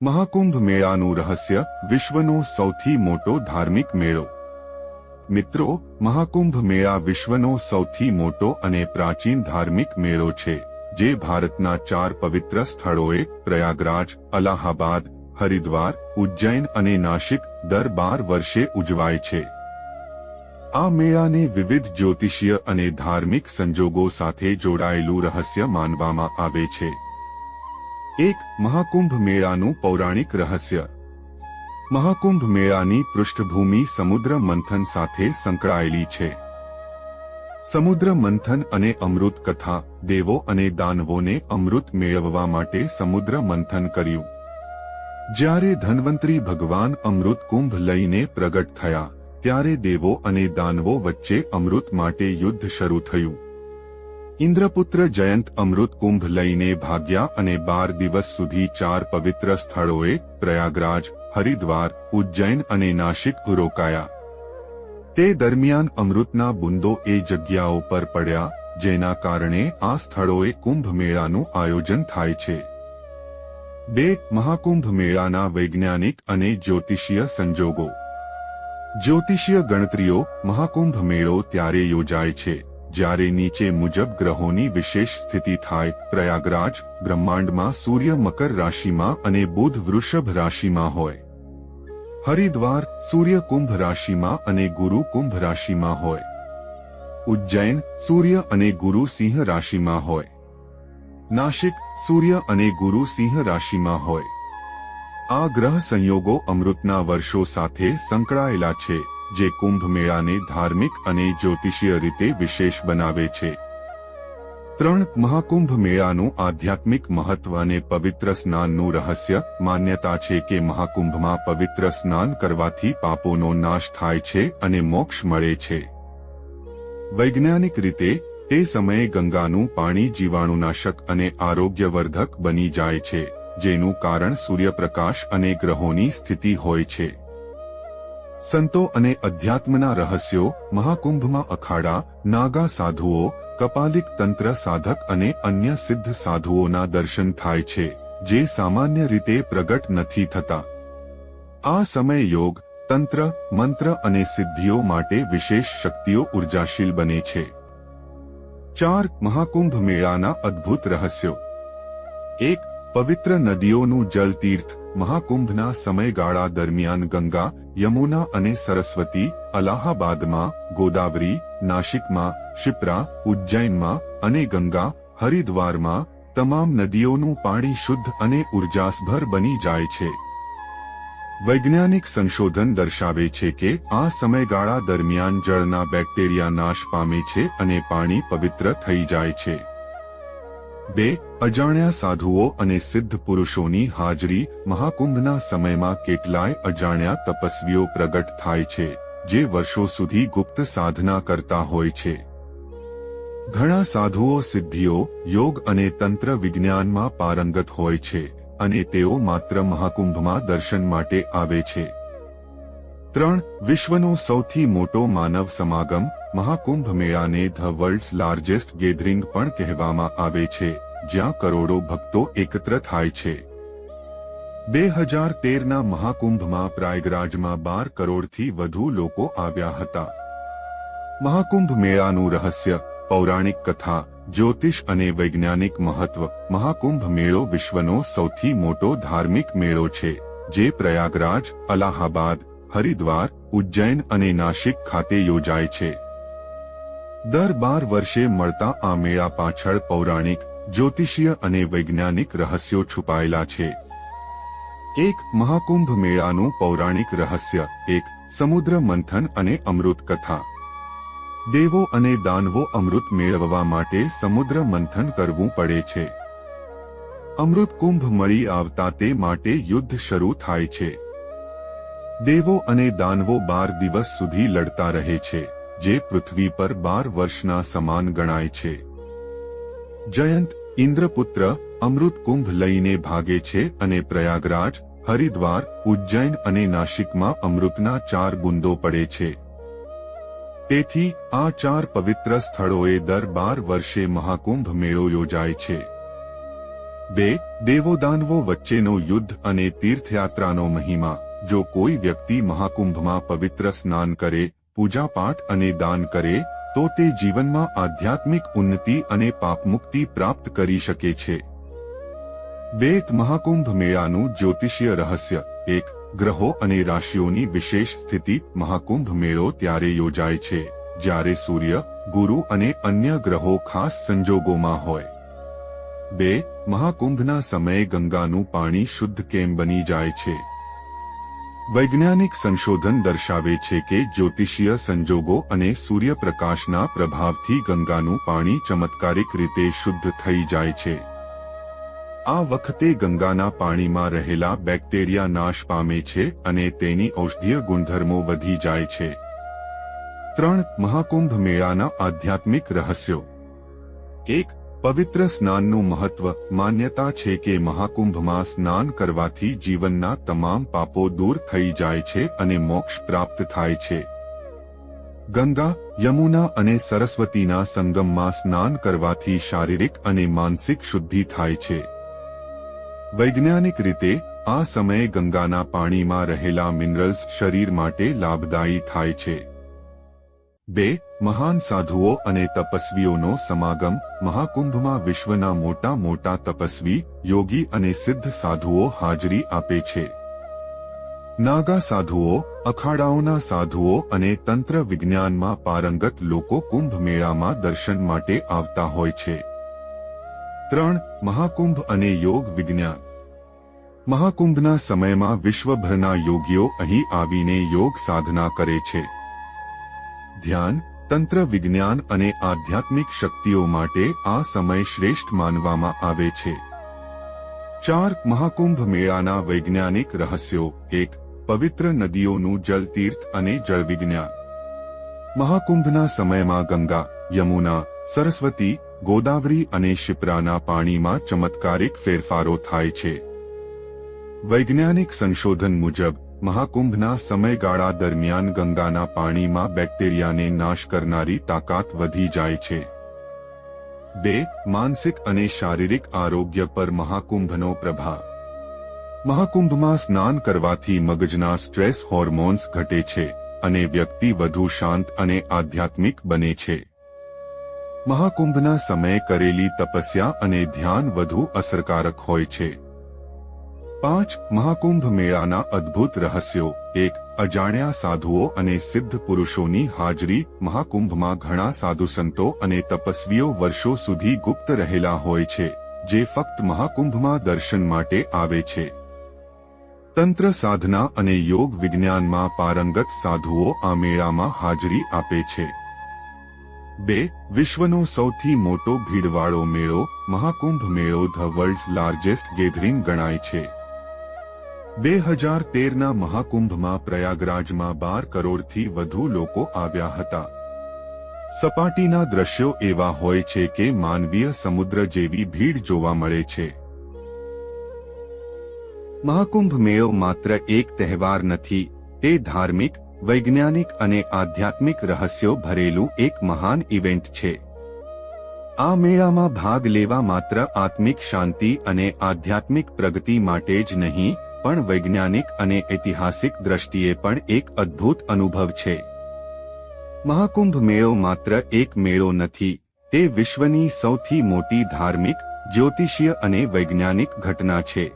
મહાકુંભ મેળાનું રહસ્ય વિશ્વનો સૌથી મોટો ધાર્મિક મેળો। મિત્રો, મહાકુંભ મેળા વિશ્વનો સૌથી મોટો અને પ્રાચીન ધાર્મિક મેળો છે, જે ભારતના 4 પવિત્ર સ્થળોએ પ્રયાગરાજ, અલ્હાબાદ, હરિદ્વાર, ઉજ્જૈન અને નાસિક દર 12 વર્ષે ઉજવાય છે। આ મેળાને વિવિધ જ્યોતિષીય અને ધાર્મિક સંજોગો સાથે જોડાયેલું રહસ્ય માનવામાં આવે છે। એક મહાકુંભ મેળાનું પૌરાણિક રહસ્ય। મહાકુંભ મેળાની પૃષ્ઠભૂમિ સમુદ્ર મંથન સાથે સંકળાયેલી છે। સમુદ્ર મંથન અને અમૃત કથા। દેવો અને દાનવોને અમૃત મેળવવા માટે સમુદ્ર મંથન કર્યું। જ્યારે ધન્વંતરી ભગવાન અમૃત કુંભ લઈને પ્રગટ થયા, ત્યારે દેવો અને દાનવો વચ્ચે અમૃત માટે યુદ્ધ શરૂ થયું। ઇન્દ્રપુત્ર જયંત અમૃત કુંભ લઈને ભાગ્યા અને 12 દિવસ સુધી 4 પવિત્ર સ્થળોએ પ્રયાગરાજ, હરિદ્વાર, ઉજ્જૈન અને નાસિક રોકાયા। તે દરમિયાન અમૃતના બુંદો એ જગ્યાઓ પર પડ્યા, જેના કારણે આ સ્થળોએ કુંભ મેળાનું આયોજન થાય છે। 2 મહાકુંભ મેળાના વૈજ્ઞાનિક અને જ્યોતિષીય સંજોગો। જ્યોતિષીય ગણતરીઓ। મહાકુંભ મેળો ત્યારે યોજાય છે જ્યારે નીચે મુજબ ગ્રહોની વિશેષ સ્થિતિ થાય। પ્રયાગરાજ બ્રહ્માંડમાં સૂર્ય મકર રાશિમાં અને બુધ વૃષભ રાશિમાં હોય। હરિદ્વાર સૂર્ય કુંભ રાશિમાં અને ગુરુ કુંભ રાશિમાં હોય। ઉજ્જૈન સૂર્ય અને ગુરુ સિંહ રાશિમાં હોય। નાસિક સૂર્ય અને ગુરુ સિંહ રાશિમાં હોય। આ ગ્રહ સંયોગો અમૃતના વર્ષો સાથે સંકળાયેલા છે, જે કુંભ મેળાને ધાર્મિક અને જ્યોતિષીય રીતે વિશેષ બનાવે છે। 3 મહાકુંભ મેળાનું આધ્યાત્મિક મહત્વ અને પવિત્ર સ્નાનનું રહસ્ય। માન્યતા છે કે મહાકુંભમાં પવિત્ર સ્નાન કરવાથી પાપોનો નાશ થાય છે અને મોક્ષ મળે છે। વૈજ્ઞાનિક રીતે તે સમયે ગંગાનું પાણી જીવાણુનાશક અને આરોગ્યવર્ધક બની જાય છે, જેનું કારણ સૂર્યપ્રકાશ અને ગ્રહોની સ્થિતિ હોય છે। સંતો અને અધ્યાત્મના રહસ્યો। મહાકુંભમાં અખાડા, નાગા સાધુઓ, કપાલિક તંત્ર સાધક અને અન્ય સિદ્ધ સાધુઓના દર્શન થાય છે, જે સામાન્ય રીતે પ્રગટ નથી થતા। આ સમય યોગ, તંત્ર, મંત્ર અને સિદ્ધિઓ માટે વિશેષ શક્તિઓ ઉર્જાશીલ બને છે। 4 મહાકુંભ મેળાના અદ્ભુત રહસ્યો। 1 પવિત્ર નદીઓનું જલ તીર્થ। મહાકુંભના સમયગાળા દરમિયાન ગંગા, યમુના અને સરસ્વતી, અલ્હાબાદમાં, ગોદાવરી, નાસિકમાં, શિપ્રા, ઉજ્જૈનમાં અને ગંગા, હરિદ્વારમાં તમામ નદીઓનું પાણી શુદ્ધ અને ઉર્જાસભર બની જાય છે। વૈજ્ઞાનિક સંશોધન દર્શાવે છે કે આ સમયગાળા દરમિયાન જળના બેક્ટેરિયા નાશ પામે છે અને પાણી પવિત્ર થઈ જાય છે। 2 અજાણ્યા સાધુઓ અને સિદ્ધ પુરુષોની હાજરી। મહાકુંભના સમયમાં કેટલાય અજાણ્યા તપસ્વીઓ પ્રગટ થાય છે, જે વર્ષો સુધી ગુપ્ત સાધના કરતા હોય છે। ઘણા સાધુઓ સિદ્ધિઓ, યોગ અને તંત્ર વિજ્ઞાનમાં પારંગત હોય છે, અને તેઓ માત્ર મહાકુંભમાં દર્શન માટે આવે છે। 3 વિશ્વનો સૌથી મોટો માનવ સમાગમ। મહાકુંભ મેળાને ધ વર્લ્ડ્સ લાર્જેસ્ટ ગેધરિંગ પણ કહેવામાં આવે છે, જ્યાં કરોડો ભક્તો એકત્ર થાય છે। 2013ના મહાકુંભમાં પ્રયાગરાજમાં 12 કરોડથી વધુ લોકો આવ્યા હતા। મહાકુંભ મેળાનું રહસ્ય, પૌરાણિક કથા, જ્યોતિષ અને વૈજ્ઞાનિક મહત્વ। મહાકુંભ મેળો વિશ્વનો સૌથી મોટો ધાર્મિક મેળો છે, જે પ્રયાગરાજ, અલ્હાબાદ, હરિદ્વાર, ઉજ્જૈન અને નાસિક ખાતે યોજાય છે। દર 12 વર્ષે મળતા આ મેળા પાછળ પૌરાણિક, જ્યોતિષીય અને વૈજ્ઞાનિક રહસ્યો છુપાયેલા છે। 1 મહાકુંભ મેળાનું પૌરાણિક રહસ્ય। 1 સમુદ્ર મંથન અને અમૃત કથા। દેવો અને દાનવો અમૃત મેળવવા માટે સમુદ્ર મંથન કરવું પડે છે। અમૃત કુંભ મળી આવતા તે માટે યુદ્ધ શરૂ થાય છે। દેવો અને દાનવો 12 દિવસ સુધી લડતા રહે છે, જે પૃથ્વી પર 12 વર્ષના સમાન ગણાય છે। જયંત ઇન્દ્રપુત્ર અમૃત કુંભ લઈને ભાગે છે અને પ્રયાગરાજ, હરિદ્વાર, ઉજ્જૈન અને નાસિકમાં અમૃતના 4 બુંદો પડે છે। તેથી આ 4 પવિત્ર સ્થળોએ દર 12 વર્ષે મહાકુંભ મેળો યોજાય છે। 2. દેવોદાનવો વચ્ચેનો યુદ્ધ અને તીર્થયાત્રાનો મહિમા. જો કોઈ વ્યક્તિ મહાકુંભમાં પવિત્ર સ્નાન કરે, પૂજાપાઠ અને દાન કરે તો તે જીવનમાં આધ્યાત્મિક ઉન્નતિ અને પાપમુક્તિ પ્રાપ્ત કરી શકે છે. 2. મહાકુંભ મેળાનું જ્યોતિષીય રહસ્ય. 1. ગ્રહો અને રાશિઓની વિશેષ સ્થિતિ. મહાકુંભ મેળો ત્યારે યોજાય છે જ્યારે સૂર્ય, ગુરુ અને અન્ય ગ્રહો ખાસ સંજોગોમાં હોય. 2. મહાકુંભના સમયે ગંગાનું પાણી શુદ્ધ કેમ બની જાય છે? વૈજ્ઞાનિક સંશોધન દર્શાવે છે કે જ્યોતિષીય સંજોગો અને સૂર્યપ્રકાશના પ્રભાવથી ગંગાનું પાણી ચમત્કારિક રીતે શુદ્ધ થઈ જાય છે. આ વખતે ગંગાના પાણીમાં રહેલા બેક્ટેરિયા નાશ પામે છે અને તેની ઔષધીય ગુણધર્મો વધી જાય છે. 3. મહાકુંભ મેળાના આધ્યાત્મિક રહસ્યો. 1. પવિત્ર સ્નાનનું મહત્વ. માન્યતા છે કે મહાકુંભમાં સ્નાન કરવાથી જીવનના તમામ પાપો દૂર થઈ જાય છે અને મોક્ષ પ્રાપ્ત થાય છે. ગંગા, યમુના અને સરસ્વતીના સંગમમાં સ્નાન કરવાથી શારીરિક અને માનસિક શુદ્ધિ થાય છે. વૈજ્ઞાનિક રીતે આ સમયે ગંગાના પાણીમાં રહેલા મિનરલ્સ શરીર માટે લાભદાયી થાય છે. 2. મહાન સાધુઓ અને તપસ્વીઓનો સમાગમ. મહાકુંભમાં વિશ્વના મોટા મોટા તપસ્વી, યોગી અને સિદ્ધ સાધુઓ હાજરી આપે છે. નાગા સાધુઓ, અખાડાઓના સાધુઓ અને તંત્ર વિજ્ઞાનમાં પારંગત લોકો કુંભ મેળામાં દર્શન માટે આવતા હોય છે. 3. મહાકુંભ અને યોગ વિજ્ઞાન. મહાકુંભના સમયમાં વિશ્વભરના યોગીઓ અહીં આવીને યોગ સાધના કરે છે. ધ્યાન, તંત્ર વિજ્ઞાન અને આધ્યાત્મિક શક્તિઓ માટે આ સમય શ્રેષ્ઠ માનવામાં આવે છે. 4. મહાકુંભ મેળાના વૈજ્ઞાનિક રહસ્યો. 1. પવિત્ર નદીઓનું જલ તીર્થ અને જળ વિજ્ઞાન. મહાકુંભના સમયમાં ગંગા, યમુના, સરસ્વતી, ગોદાવરી અને શિપ્રાના પાણીમાં ચમત્કારિક ફેરફારો થાય છે. વૈજ્ઞાનિક સંશોધન મુજબ મહાકુંભના સમયગાળા દરમિયાન ગંગાના પાણીમાં બેક્ટેરિયાને નાશ કરનારી તાકાત વધી જાય છે. 2. માનસિક અને શારીરિક આરોગ્ય પર મહાકુંભનો પ્રભાવ. મહાકુંભમાં સ્નાન કરવાથી મગજના સ્ટ્રેસ હોર્મોન્સ ઘટે છે અને વ્યક્તિ વધુ શાંત અને આધ્યાત્મિક બને છે. મહાકુંભના સમયે કરેલી તપસ્યા અને ધ્યાન વધુ અસરકારક હોય છે. 5. મહાકુંભ મેળાના અદ્ભુત રહસ્યો. 1. અજાણ્યા સાધુઓ અને સિદ્ધ પુરુષોની હાજરી. મહાકુંભમાં ઘણા સાધુસંતો અને તપસ્વીઓ વર્ષો સુધી ગુપ્ત રહેલા હોય છે, જે ફક્ત મહાકુંભમાં દર્શન માટે આવે છે. તંત્ર સાધના અને યોગ વિજ્ઞાનમાં પારંગત સાધુઓ આ મેળામાં હાજરી આપે છે. 2. વિશ્વનો સૌથી મોટો ભીડવાળો મેળો. મહાકુંભ મેળો ધ વર્લ્ડ્સ લાર્જેસ્ટ ગેધરિંગ ગણાય છે. 2013ના મહાકુંભમાં પ્રયાગરાજમાં 12 કરોડથી વધુ લોકો આવ્યા હતા. સપાટીના દ્રશ્યો એવા હોય છે કે માનવીય સમુદ્ર જેવી ભીડ જોવા મળે છે. મહાકુંભ મેળો માત્ર એક તહેવાર નથી, તે ધાર્મિક, વૈજ્ઞાનિક અને આધ્યાત્મિક રહસ્યો ભરેલું એક મહાન ઇવેન્ટ છે. આ મેળામાં ભાગ લેવા માત્ર આત્મિક શાંતિ અને આધ્યાત્મિક પ્રગતિ માટે જ નહીં, પણ વૈજ્ઞાનિક અને ઐતિહાસિક દ્રષ્ટિએ પણ એક અદ્ભુત અનુભવ છે. મહાકુંભ મેળો માત્ર એક મેળો નથી, તે વિશ્વની સૌથી મોટી ધાર્મિક, જ્યોતિષીય અને વૈજ્ઞાનિક ઘટના છે.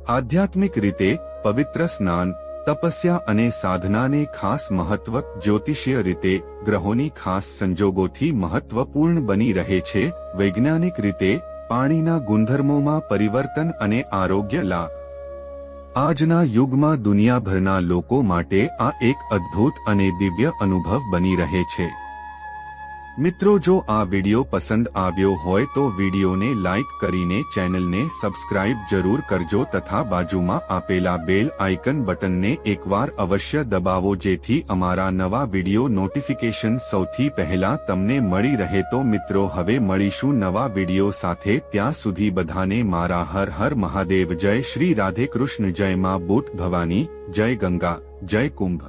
આધ્યાત્મિક રીતે પવિત્ર સ્નાન, તપસ્યા અને સાધનાને ખાસ મહત્વ. જ્યોતિષીય રીતે ગ્રહોની ખાસ સંજોગોથી મહત્વપૂર્ણ બની રહે છે. વૈજ્ઞાનિક રીતે પાણીના ગુણધર્મોમાં પરિવર્તન અને આરોગ્ય લાભ. આજના યુગમાં દુનિયાભરના લોકો માટે આ એક અદ્ભુત અને દિવ્ય અનુભવ બની રહે છે. મિત્રો, જો આ વિડિયો પસંદ આવ્યો હોય તો વિડિયોને લાઇક કરીને ચેનલને સબસ્ક્રાઇબ જરૂર કરજો તથા બાજુમાં આપેલા બેલ આઇકન બટનને એકવાર અવશ્ય દબાવો જેથી અમારા નવા વિડિયો નોટિફિકેશન સૌથી પહેલા તમને મળી રહે. તો મિત્રો, હવે મળીશું નવા વિડિયો સાથે. ત્યાં સુધી બધાને મારા હર હર મહાદેવ. જય શ્રી રાધે કૃષ્ણ. જય માં બુટ ભવાની. જય ગંગા. જય કુંભ.